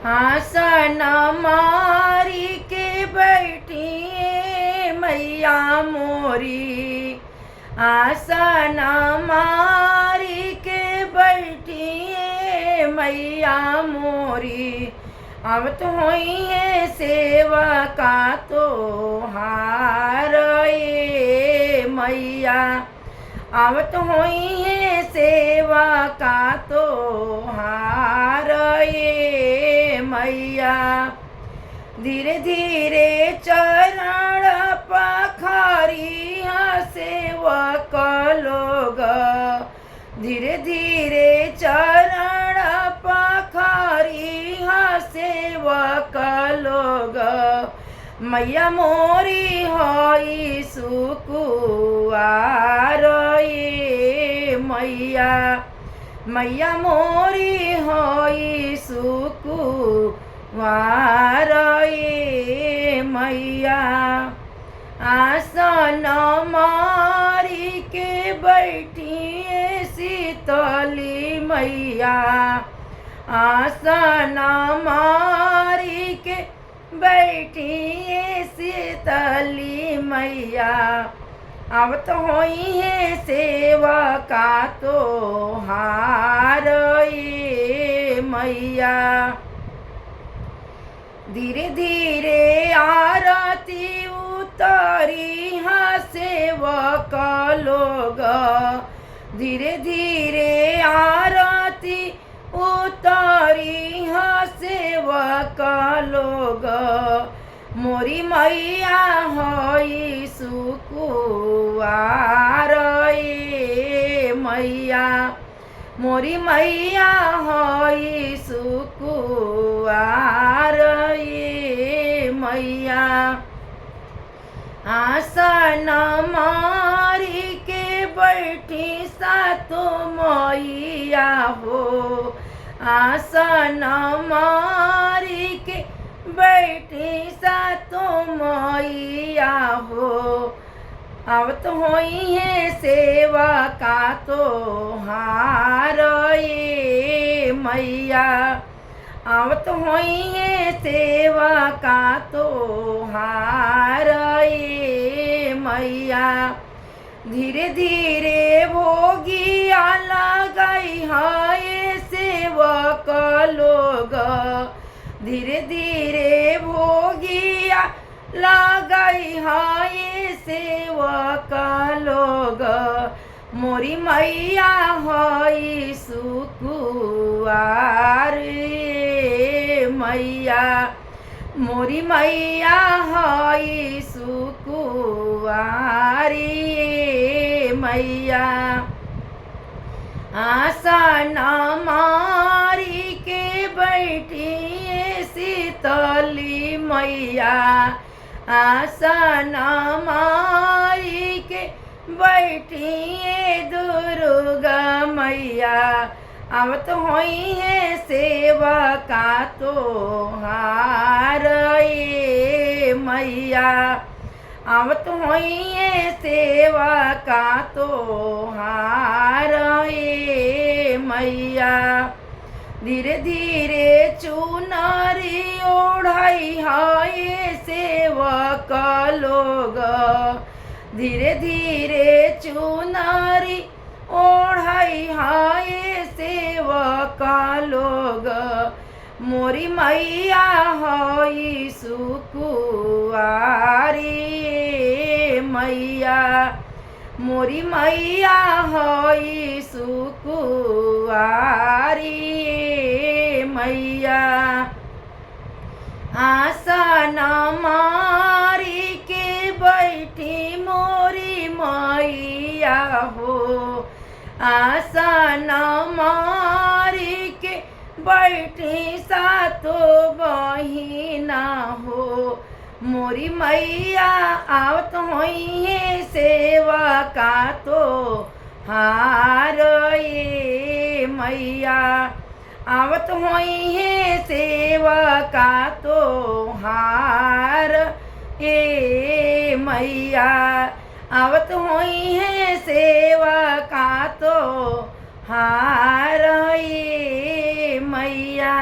आसन मारी के बैठी मैया मोरी, आसन मारी के बैठी मैया मोरी। अब तो होई है सेवा का तो हार मैया, अब तो होई है सेवा का तो हार मैया। धीरे धीरे चरण पखारी सेवक लोग, धीरे धीरे चरण पखारी सेवक लोग। मैया मोरी होई सुकुवार मैया, मैया मोरी होई सुकुवार मैया। आसन मारी के बैठी शीतली मैया, आसन मारी के बैठी शीतली मैया। अब तो होई है सेवा का तो हार मैया। धीरे धीरे आरती उतारी सेवक लोग, धीरे धीरे आरती उतारी सेवक लोग। मोरी मैया होई सुकुवार मैया, मोरी मैया होई सुकुवार मैया। आसन मारी के बैठी सातो मैया हो, आसन मारी के बैठी सातो मैया हो। अब तो होई है सेवा का तो हार मैया, अब तो होई है सेवा का तो हार मैया। धीरे धीरे भोगिया लगाई है सेवक लोग, धीरे धीरे भोगिया लगाई है सेवक लोग। मोरी मैया होई सुकुवार मैया, मोरी मैया होई सुकुवार मैया। आसन मारी के बैठी शीतली मैया, आसन मारी के बैठी दुर्गा मैया। अब तो होई है सेवा का तो हार मैया, अब तो होई है सेवा का तो हार मैया। धीरे धीरे चुनरी ओढ़ाई है सेवक लोग, धीरे धीरे चुनरी ओढ़ाई है सेवक लोग। मोरी मैया होई सुकुवारी मैया, मोरी मैया होई सुकुवारी मैया। आसन मारी के बैठी मोरी मैया हो, आसन मारी के बैठी सातो बहिना हो। मोरी मैया आवत होई है सेवा का तो हार मैया, आवत होई है सेवा का तो हार मैया, आवत होई है सेवा का तो हार मैया।